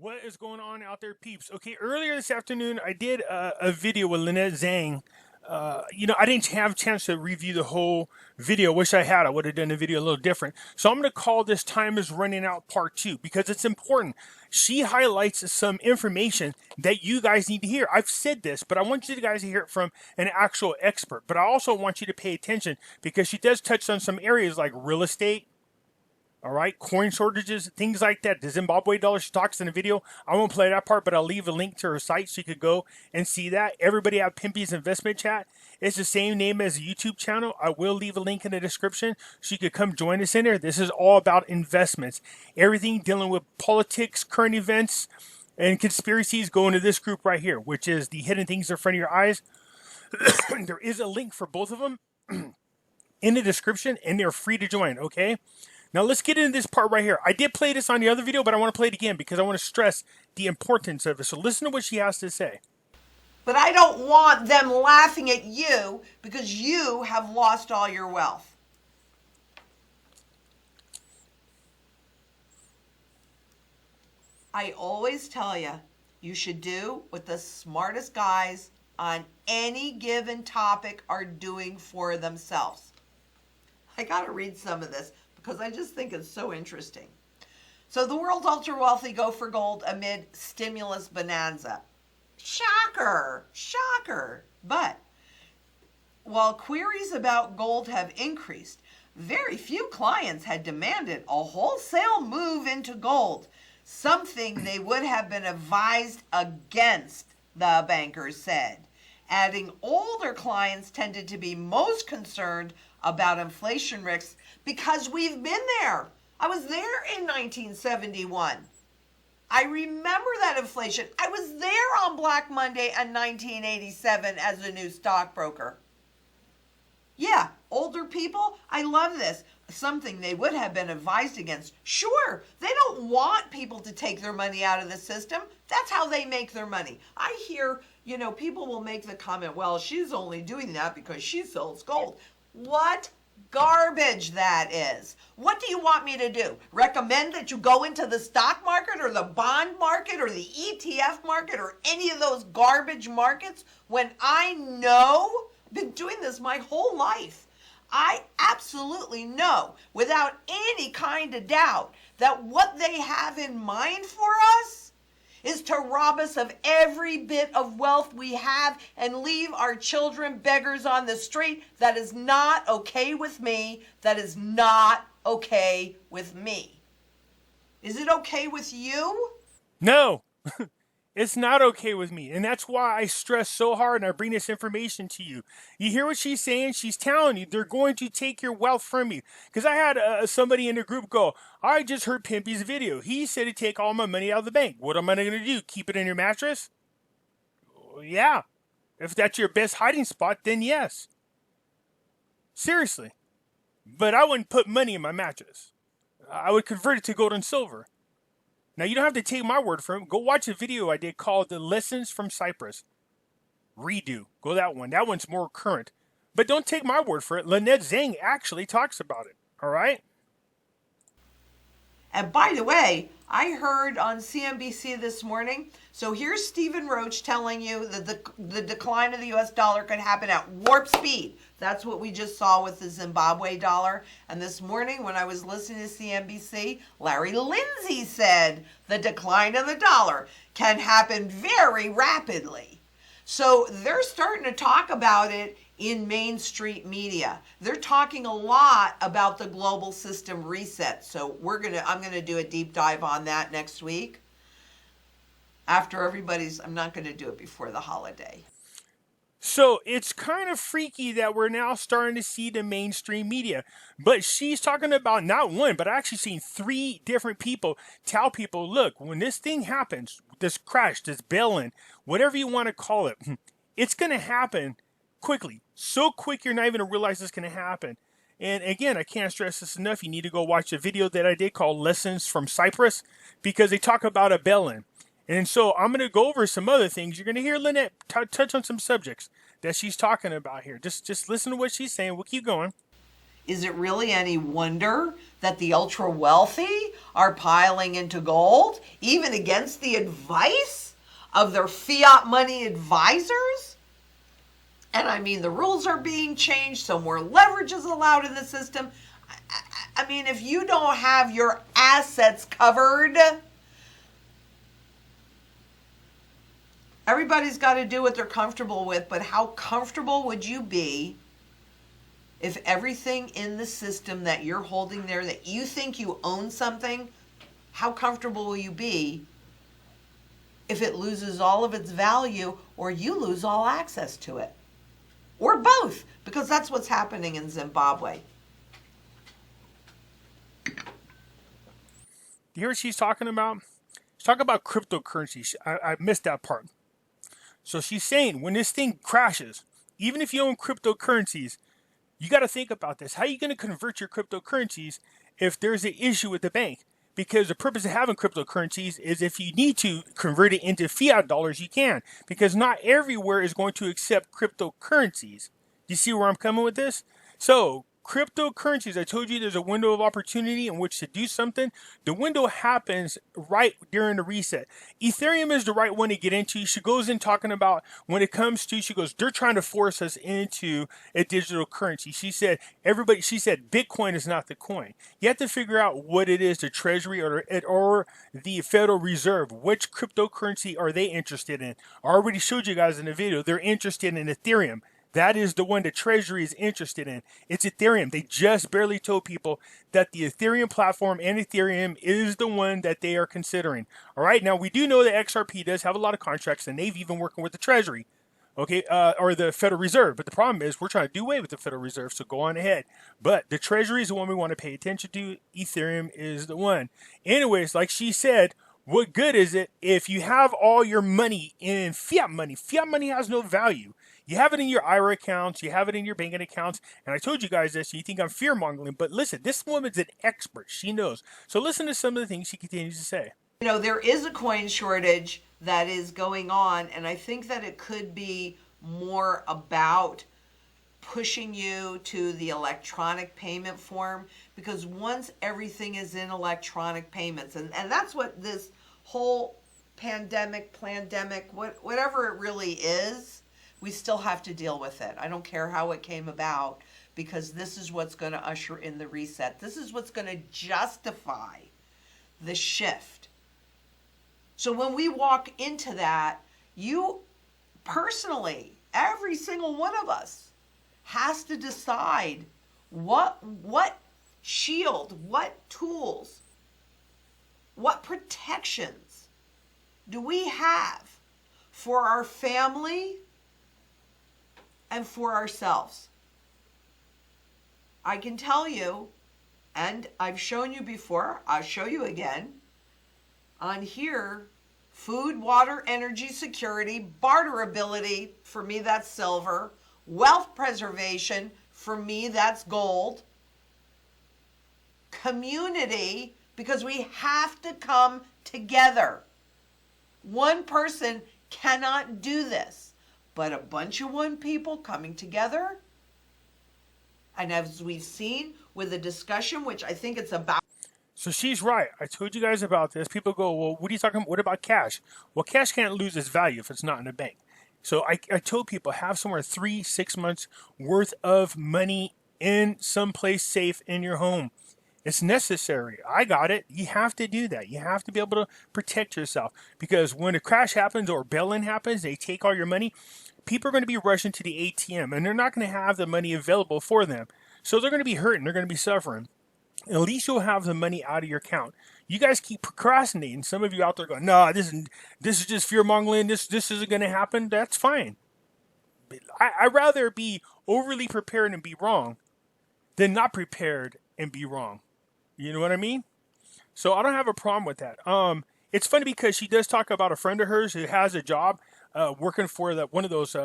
What is going on out there, peeps? Okay, earlier this afternoon, I did a video with Lynette Zang. I didn't have a chance to review the whole video. Wish I had. I would have done the video a little different. So I'm going to call this Time is Running Out Part 2 because it's important. She highlights some information that you guys need to hear. I've said this, but I want you guys to hear it from an actual expert. But I also want you to pay attention because she does touch on some areas like real estate. All right, coin shortages, things like that. The Zimbabwe dollar, she talks in the video. I won't play that part, but I'll leave a link to her site so you could go and see that. Everybody have Pimpy's investment chat. It's the same name as the YouTube channel. I will leave a link in the description so you could come join us in there. This is all about investments. Everything dealing with politics, current events, and conspiracies go into this group right here, which is the hidden things in front of your eyes. There is a link for both of them in the description, and they're free to join, okay? Now let's get into this part right here. I did play this on the other video, but I want to play it again because I want to stress the importance of it. So listen to what she has to say. But I don't want them laughing at you because you have lost all your wealth. I always tell you, you should do what the smartest guys on any given topic are doing for themselves. I got to read some of this because I just think it's so interesting. So the world's ultra wealthy go for gold amid stimulus bonanza. Shocker, shocker. But while queries about gold have increased, very few clients had demanded a wholesale move into gold, something they would have been advised against, the bankers said. Adding older clients tended to be most concerned about inflation risks because we've been there. I was there in 1971. I remember that inflation. I was there on Black Monday in 1987 as a new stockbroker. Yeah, older people, I love this. Something they would have been advised against. Sure, they don't want people to take their money out of the system. That's how they make their money. I hear, people will make the comment, well, she's only doing that because she sells gold. What garbage that is. What do you want me to do? Recommend that you go into the stock market or the bond market or the ETF market or any of those garbage markets when I know, I've been doing this my whole life. I absolutely know without any kind of doubt that what they have in mind for us is to rob us of every bit of wealth we have and leave our children beggars on the street. That is not okay with me. That is not okay with me. Is it okay with you? No, it's not okay with me. And that's why I stress so hard and I bring this information to you. You hear what she's saying? She's telling you they're going to take your wealth from you. Because I had somebody in the group go, I just heard Pimpy's video. He said to take all my money out of the bank. What am I going to do? Keep it in your mattress? Well, yeah. If that's your best hiding spot, then yes. Seriously. But I wouldn't put money in my mattress. I would convert it to gold and silver. Now, you don't have to take my word for it. Go watch a video I did called The Lessons from Cyprus. Redo. Go that one. That one's more current. But don't take my word for it. Lynette Zang actually talks about it. All right? And by the way, I heard on CNBC this morning, so here's Stephen Roach telling you that the decline of the US dollar could happen at warp speed. That's what we just saw with the Zimbabwe dollar. And this morning when I was listening to CNBC, Larry Lindsay said the decline of the dollar can happen very rapidly. So they're starting to talk about it in mainstream media. They're talking a lot about the global system reset. So I'm gonna do a deep dive on that next week. I'm not gonna do it before the holiday. So it's kind of freaky that we're now starting to see the mainstream media. But she's talking about not one, but I actually seen 3 different people tell people, look, when this thing happens, this crash, this bail-in, whatever you want to call it, it's going to happen quickly. So quick you're not even going to realize it's going to happen. And again, I can't stress this enough. You need to go watch a video that I did called Lessons from Cyprus because they talk about a bail-in. And so I'm going to go over some other things. You're going to hear Lynette touch on some subjects that she's talking about here. Just listen to what she's saying. We'll keep going. Is it really any wonder that the ultra wealthy are piling into gold, even against the advice of their fiat money advisors? And I mean, the rules are being changed, so more leverage is allowed in the system. I mean, if you don't have your assets covered, everybody's got to do what they're comfortable with, but how comfortable would you be if everything in the system that you're holding there, that you think you own something, how comfortable will you be if it loses all of its value or you lose all access to it? Or both, because that's what's happening in Zimbabwe. You hear what she's talking about? She's talking about cryptocurrency. I missed that part. So she's saying when this thing crashes, even if you own cryptocurrencies, you got to think about this. How are you going to convert your cryptocurrencies if there's an issue with the bank? Because the purpose of having cryptocurrencies is if you need to convert it into fiat dollars, you can. Because not everywhere is going to accept cryptocurrencies. Do you see where I'm coming with this? So cryptocurrencies, I told you there's a window of opportunity in which to do something. The window happens right during the reset. Ethereum is the right one to get into. She goes in talking about when it comes to, she goes, they're trying to force us into a digital currency. She said, Bitcoin is not the coin. You have to figure out what it is, the Treasury or the Federal Reserve. Which cryptocurrency are they interested in? I already showed you guys in the video. They're interested in Ethereum. That is the one the Treasury is interested in. It's Ethereum. They just barely told people that the Ethereum platform and Ethereum is the one that they are considering. All right. Now, we do know that XRP does have a lot of contracts, and they've even working with the Treasury, okay, or the Federal Reserve. But the problem is we're trying to do away with the Federal Reserve, so go on ahead. But the Treasury is the one we want to pay attention to. Ethereum is the one. Anyways, like she said, what good is it if you have all your money in fiat money? Fiat money has no value. You have it in your IRA accounts, you have it in your banking accounts, and I told you guys this, you think I'm fear-mongering, but listen, this woman's an expert. She knows. So listen to some of the things she continues to say. You know, there is a coin shortage that is going on, and I think that it could be more about pushing you to the electronic payment form, because once everything is in electronic payments, and that's what this whole pandemic, whatever it really is, we still have to deal with it. I don't care how it came about, because this is what's going to usher in the reset. This is what's going to justify the shift. So when we walk into that, you personally, every single one of us has to decide what shield, what tools, what protections do we have for our family and for ourselves. I can tell you, and I've shown you before, I'll show you again, on here, food, water, energy security, barterability, for me that's silver, wealth preservation, for me that's gold, community, because we have to come together. One person cannot do this. But a bunch of one people coming together, and as we've seen with the discussion, which I think it's about. So she's right. I told you guys about this. People go, well, what are you talking about? What about cash? Well, cash can't lose its value if it's not in a bank. So I told people have somewhere 3-6 months worth of money in some place safe in your home. It's necessary. I got it. You have to do that. You have to be able to protect yourself, because when a crash happens or bail-in happens, they take all your money. People are going to be rushing to the ATM, and they're not going to have the money available for them. So they're going to be hurting. They're going to be suffering. At least you'll have the money out of your account. You guys keep procrastinating. Some of you out there going, no, this is just fear-mongering. This isn't going to happen. That's fine. I'd rather be overly prepared and be wrong than not prepared and be wrong. You know what I mean? So I don't have a problem with that. It's funny because she does talk about a friend of hers who has a job working for one of those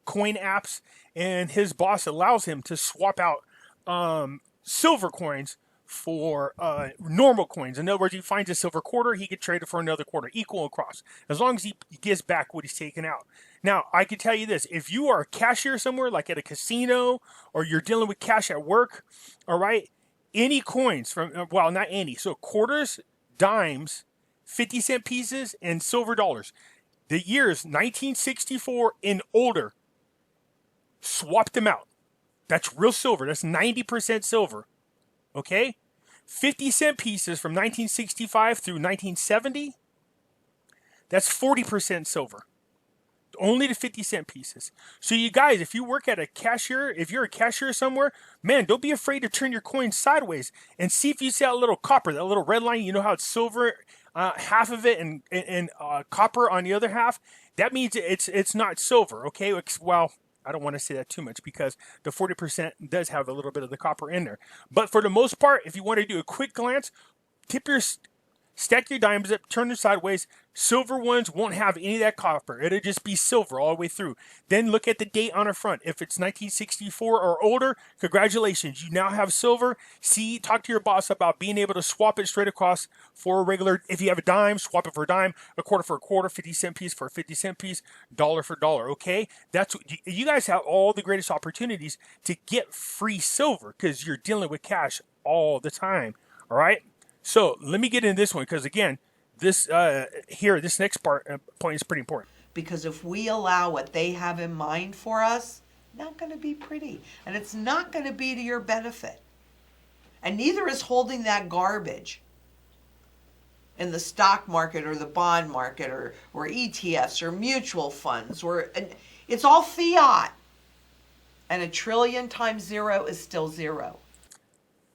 coin apps, and his boss allows him to swap out silver coins for normal coins. In other words, he finds a silver quarter, he could trade it for another quarter, equal across, as long as he gives back what he's taken out. Now, I can tell you this: if you are a cashier somewhere, like at a casino, or you're dealing with cash at work, all right, any coins from, well, not any, so quarters, dimes, 50-cent pieces, and silver dollars, the years 1964 and older, swap them out. That's real silver. That's 90% silver. Okay? 50-cent pieces from 1965 through 1970, that's 40% silver. Only the 50-cent pieces. So you guys, if you work at a cashier, if you're a cashier somewhere, man, don't be afraid to turn your coin sideways and see if you see that little copper, that little red line. You know how it's silver, half of it, and copper on the other half? That means it's not silver, okay? Well, I don't want to say that too much because the 40% does have a little bit of the copper in there. But for the most part, if you want to do a quick glance, stack your dimes up, turn them sideways. Silver ones won't have any of that copper. It'll just be silver all the way through. Then look at the date on the front. If it's 1964 or older, congratulations. You now have silver. Talk to your boss about being able to swap it straight across for a regular. If you have a dime, swap it for a dime, a quarter for a quarter, 50-cent piece for a 50-cent piece, dollar for dollar, okay? That's what you guys have all the greatest opportunities to get free silver because you're dealing with cash all the time, all right? So let me get into this one because, again, this next point is pretty important. Because if we allow what they have in mind for us, not going to be pretty. And it's not going to be to your benefit. And neither is holding that garbage in the stock market or the bond market or ETFs or mutual funds. It's all fiat. And 1 trillion times zero is still zero.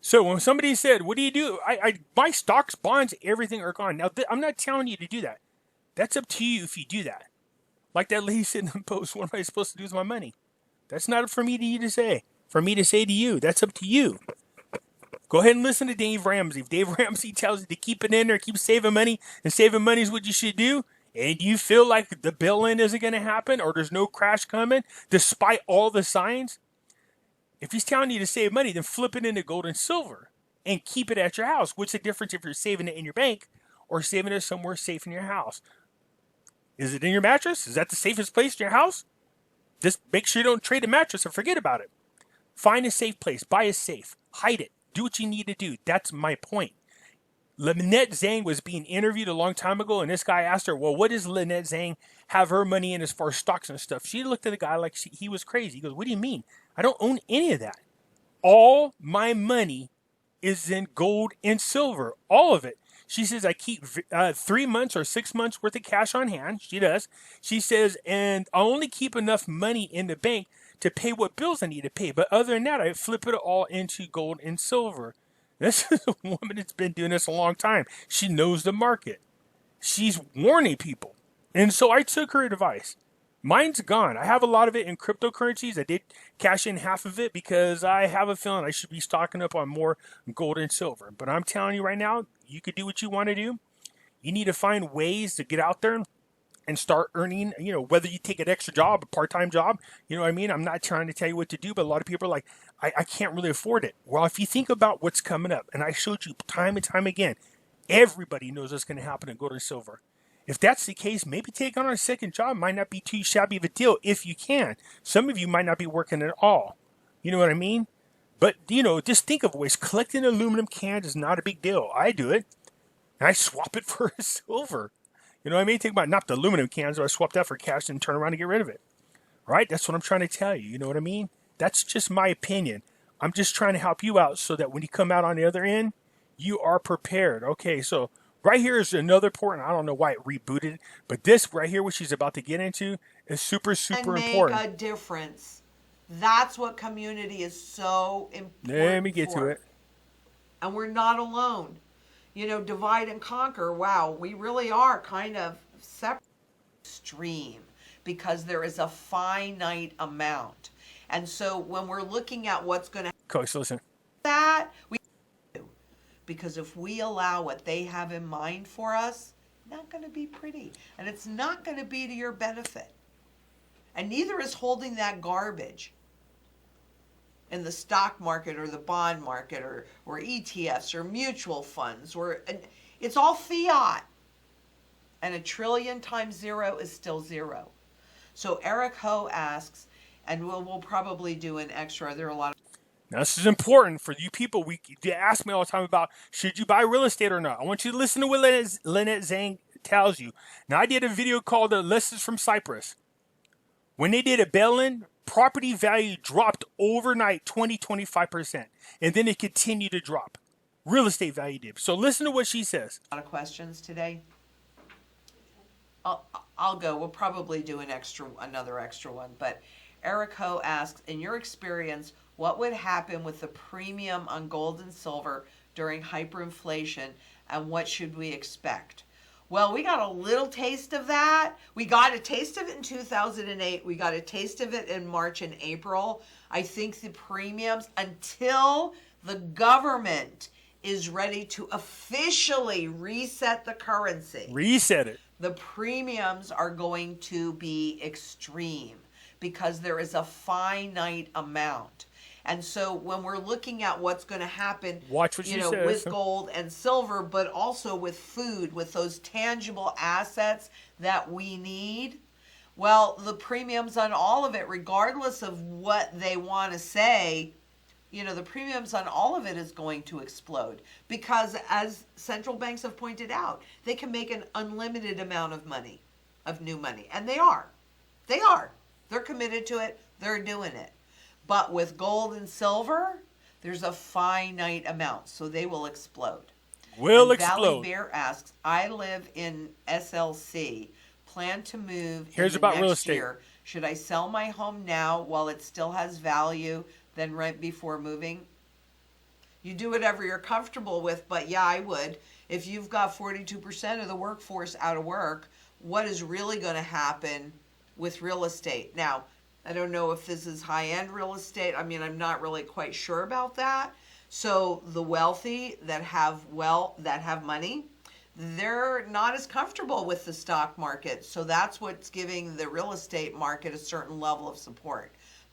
So when somebody said, what do you do? I buy stocks, bonds, everything are gone. Now, I'm not telling you to do that. That's up to you if you do that. Like that lady said in the post, what am I supposed to do with my money? That's not for me to you to say. For me to say to you, that's up to you. Go ahead and listen to Dave Ramsey. If Dave Ramsey tells you to keep it in there, keep saving money, and saving money is what you should do, and you feel like the bail-in isn't going to happen or there's no crash coming, despite all the signs, if he's telling you to save money, then flip it into gold and silver and keep it at your house. What's the difference if you're saving it in your bank or saving it somewhere safe in your house? Is it in your mattress? Is that the safest place in your house? Just make sure you don't trade the mattress or forget about it. Find a safe place. Buy a safe. Hide it. Do what you need to do. That's my point. Lynette Zang was being interviewed a long time ago, and this guy asked her, well, what does Lynette Zang have her money in as far as stocks and stuff? She looked at the guy like he was crazy. He goes, what do you mean? I don't own any of that. All my money is in gold and silver. All of it. She says, I keep 3 months or 6 months worth of cash on hand. She does. She says, and I only keep enough money in the bank to pay what bills I need to pay. But other than that, I flip it all into gold and silver. This is a woman that's been doing this a long time. She knows the market. She's warning people. And so I took her advice. Mine's gone. I have a lot of it in cryptocurrencies. I did cash in half of it because I have a feeling I should be stocking up on more gold and silver. But I'm telling you right now, you could do what you want to do. You need to find ways to get out there and start earning, whether you take an extra job, a part-time job, you know what I mean? I'm not trying to tell you what to do, but a lot of people are like, I can't really afford it. Well, if you think about what's coming up, and I showed you time and time again, everybody knows what's going to happen in gold and silver. If that's the case, maybe take on a second job. Might not be too shabby of a deal if you can. Some of you might not be working at all. You know what I mean? But, just think of ways. Collecting aluminum cans is not a big deal. I do it. And I swap it for silver. You know what I mean? Think about not the aluminum cans, but I swap that for cash and turn around and get rid of it. Right? That's what I'm trying to tell you. You know what I mean? That's just my opinion. I'm just trying to help you out so that when you come out on the other end, you are prepared. Okay, so right here is another important. I don't know why it rebooted, but this right here, which she's about to get into, is super, super important. And make a difference. That's what community is so important. Let me get to it. And we're not alone. Divide and conquer. Wow, we really are kind of separate, extreme, because there is a finite amount. And so when we're looking at what's going to Coach, listen. Because if we allow what they have in mind for us, not going to be pretty. And it's not going to be to your benefit. And neither is holding that garbage in the stock market or the bond market or ETFs or mutual funds, and it's all fiat. And 1 trillion times zero is still zero. So Eric Ho asks, and we'll probably do an extra. There are a lot of. Now, this is important for you people. You ask me all the time about should you buy real estate or not. I want you to listen to what Lynette Zang tells you. Now, I did a video called The Lessons from Cyprus. When they did a bail-in, property value dropped overnight 25%. And then it continued to drop. Real estate value did. So listen to what she says. A lot of questions today. I'll go. We'll probably do another extra one. But Eric Ho asks, in your experience, what would happen with the premium on gold and silver during hyperinflation, and what should we expect? Well, we got a little taste of that. We got a taste of it in 2008. We got a taste of it in March and April. I think the premiums, until the government is ready to officially reset the currency. Reset it. The premiums are going to be extreme because there is a finite amount. And so when we're looking at what's going to happen, watch what she says. With gold and silver, but also with food, with those tangible assets that we need, well, the premiums on all of it, regardless of what they want to say, the premiums on all of it is going to explode because, as central banks have pointed out, they can make an unlimited amount of money, of new money. And they are. They're committed to it. They're doing it. But with gold and silver, there's a finite amount, so they will explode. Will explode. Valley Bear asks, I live in SLC, plan to move Here's in about the real next estate. year. Should I sell my home now while it still has value, then rent before moving? You do whatever you're comfortable with, but yeah, I would. If you've got 42% of the workforce out of work, what is really going to happen with real estate? Now, I don't know if this is high-end real estate. I mean, I'm not really quite sure about that. So the wealthy that have money, they're not as comfortable with the stock market. So that's what's giving the real estate market a certain level of support.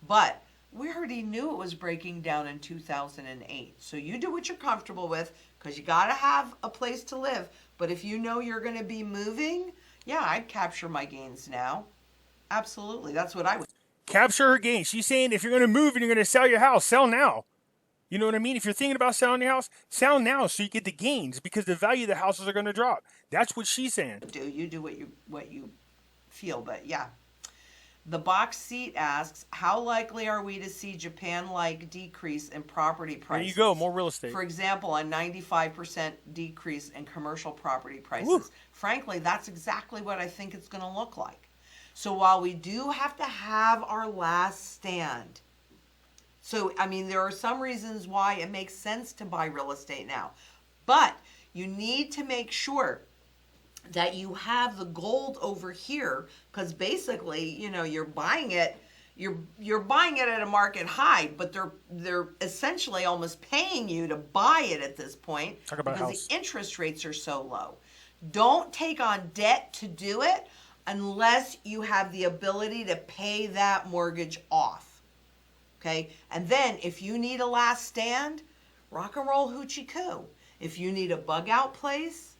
But we already knew it was breaking down in 2008. So you do what you're comfortable with because you got to have a place to live. But if you know you're going to be moving, yeah, I'd capture my gains now. Absolutely. That's what I would. Capture her gains. She's saying if you're going to move and you're going to sell your house, sell now. You know what I mean? If you're thinking about selling your house, sell now so you get the gains because the value of the houses are going to drop. That's what she's saying. You do what you feel, but yeah. The box seat asks, how likely are we to see Japan-like decrease in property prices? There you go, more real estate. For example, a 95% decrease in commercial property prices. Woo. Frankly, that's exactly what I think it's going to look like. So while we do have to have our last stand, there are some reasons why it makes sense to buy real estate now. But you need to make sure that you have the gold over here because basically, you're buying it. You're buying it at a market high, but they're essentially almost paying you to buy it at this point because the interest rates are so low. Don't take on debt to do it unless you have the ability to pay that mortgage off. Okay? And then if you need a last stand, rock and roll hoochie coo. If you need a bug out place,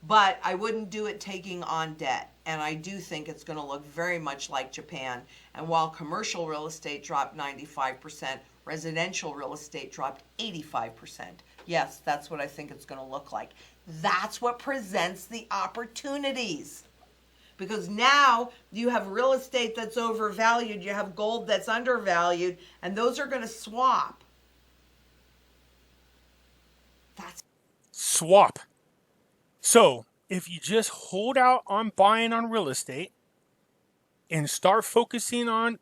but I wouldn't do it taking on debt. And I do think it's going to look very much like Japan. And while commercial real estate dropped 95%, residential real estate dropped 85%. Yes, that's what I think it's going to look like. That's what presents the opportunities. Because now you have real estate that's overvalued, you have gold that's undervalued, and those are going to swap. Swap. So, if you just hold out on buying on real estate and start focusing on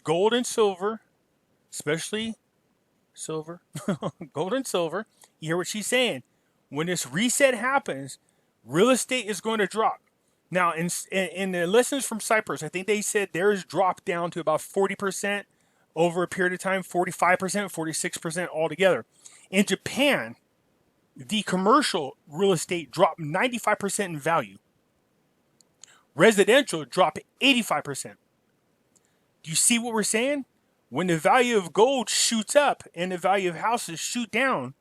gold and silver, especially silver, gold and silver, you hear what she's saying. When this reset happens, real estate is going to drop. Now, in the lessons from Cyprus, I think they said theirs dropped down to about 40% over a period of time, 45%, 46% altogether. In Japan, the commercial real estate dropped 95% in value. Residential dropped 85%. Do you see what we're saying? when the value of gold shoots up and the value of houses shoot down,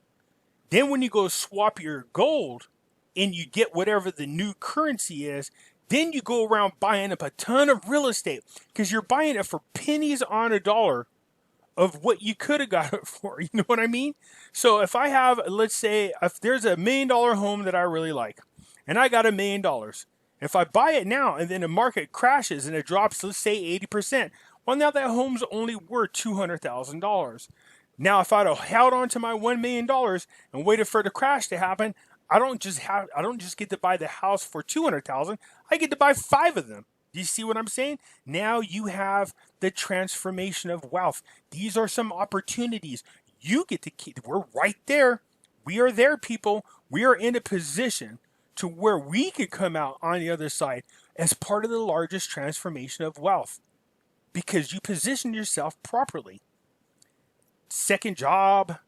then when you go swap your gold and you get whatever the new currency is, then you go around buying up a ton of real estate because you're buying it for pennies on a dollar of what you could have got it for. You know what I mean? So if I have, let's say, if there's $1 million home that I really like, and I got $1 million, if I buy it now and then the market crashes and it drops, let's say 80%, well, now that home's only worth $200,000. Now, if I'd have held on to my $1 million and waited for the crash to happen, I don't just get to buy the house for $200,000. I get to buy 5 of them. Do you see what I'm saying? Now you have the transformation of wealth. These are some opportunities you get to keep. We're right there. We are there, people. We are in a position to where we could come out on the other side as part of the largest transformation of wealth because you position yourself properly. Second job,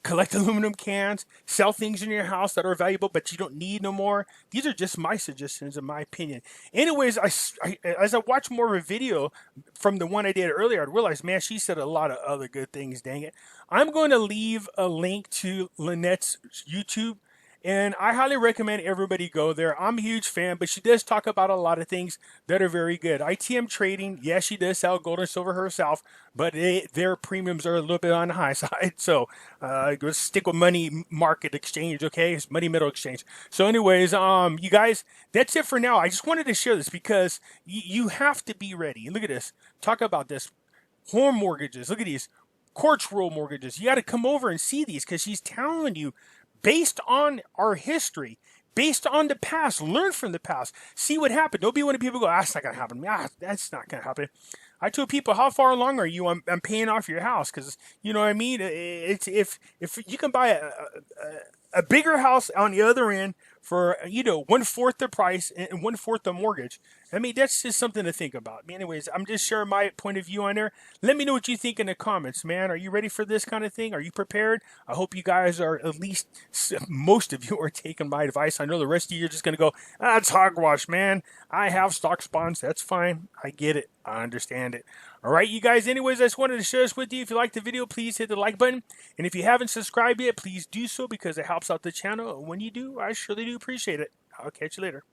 collect aluminum cans, sell things in your house that are valuable but you don't need no more. These are just my suggestions, in my opinion. Anyways, as I watched more of a video from the one I did earlier, I realized, man, she said a lot of other good things, dang it. I'm going to leave a link to Lynette's YouTube, and I highly recommend everybody go there. I'm a huge fan, but she does talk about a lot of things that are very good. ITM trading, yes, she does sell gold and silver herself, but their premiums are a little bit on the high side. So let's stick with money market exchange, okay? It's money middle exchange. So anyways, you guys, that's it for now. I just wanted to share this because you have to be ready. Look at this. Talk about this. Home mortgages. Look at these. Quartz roll mortgages. You got to come over and see these because she's telling you, based on our history, based on the past, learn from the past, see what happened. Don't be one of the people who go, that's not going to happen. That's not going to happen. I told people, how far along are you? I'm paying off your house because, you know what I mean? It's if you can buy a bigger house on the other end for, 1/4 the price and 1/4 the mortgage. I mean, that's just something to think about. Anyways, I'm just sharing my point of view on there. Let me know what you think in the comments, man. Are you ready for this kind of thing? Are you prepared? I hope you guys are, at least most of you are taking my advice. I know the rest of you are just going to go, it's hogwash, man. I have stocks, bonds. That's fine. I get it. I understand it. All right, you guys. Anyways, I just wanted to share this with you. If you liked the video, please hit the like button. And if you haven't subscribed yet, please do so because it helps out the channel. And when you do, I surely do appreciate it. I'll catch you later.